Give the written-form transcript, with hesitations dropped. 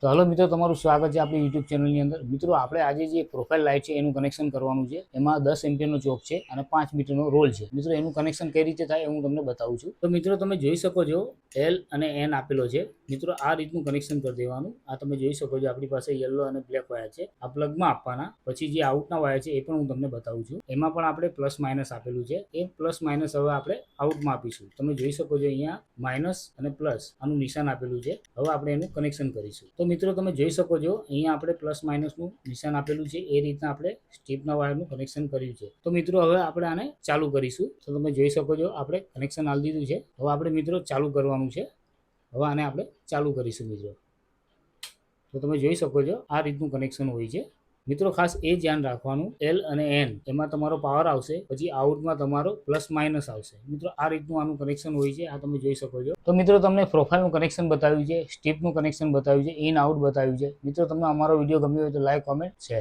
તો હલો મિત્રો, તમારું સ્વાગત છે આપણી યુટ્યુબ ચેનલની અંદર। મિત્રો, આપણે આજે જે પ્રોફાઇલ લાઇટ છે એનું કનેક્શન કરવાનું છે। એમાં 10 એમ્પિયરનો ચોક છે અને 5 મીટરનો રોલ છે। મિત્રો, એનું કનેક્શન કઈ રીતે થાય એ હું તમને બતાવું છું। તો મિત્રો, તમે જોઈ શકો છો L અને N આપેલો છે। મિત્રો, આ રીતનું કનેક્શન કરી દેવાનું। આ તમે જોઈ શકો છો આપણી પાસે યલો અને બ્લેક વાયર છે, આ પ્લગમાં આપવાના। પછી જે આઉટના વાયર છે એ પણ હું તમને બતાવું છું। એમાં પણ આપણે પ્લસ માઇનસ આપેલું છે, એ પ્લસ માઇનસ હવે આપણે આઉટમાં આપીશું। તમે જોઈ શકો છો અહીંયા માઇનસ અને પ્લસ આનું નિશાન આપેલું છે। હવે આપણે એનું કનેક્શન કરીશું। તો મિત્રો, તમે જોઈ શકો છો અહીંયા આપણે પ્લસ માઇનસનું નિશાન આપેલું છે, એ રીતના આપણે સ્ટ્રીપના વાયરનું કનેક્શન કર્યું છે। તો મિત્રો, હવે આપણે આને ચાલુ કરીશું। તો તમે જોઈ શકો છો આપણે કનેક્શન આપી દીધું છે। હવે આપણે મિત્રો ચાલુ કરવાનું છે। હવે આને આપણે ચાલુ કરીશું મિત્રો। તો તમે જોઈ શકો છો આ રીતનું કનેક્શન હોય છે। મિત્રો, ખાસ એ ધ્યાન રાખવાનું, L અને N એમાં તમારો પાવર આવશે, પછી આઉટમાં તમારો પ્લસ માઇનસ આવશે। મિત્રો, આ રીતનું આનું કનેક્શન હોય છે, આ તમે જોઈ શકો છો। તો મિત્રો, તમને પ્રોફાઇલનું કનેક્શન બતાવ્યું છે, સ્ટ્રીપનું કનેક્શન બતાવ્યું છે, ઇન આઉટ બતાવ્યું છે। મિત્રો, તમને અમારો વિડીયો ગમ્યો હોય તો લાઈક, કોમેન્ટ, શેર।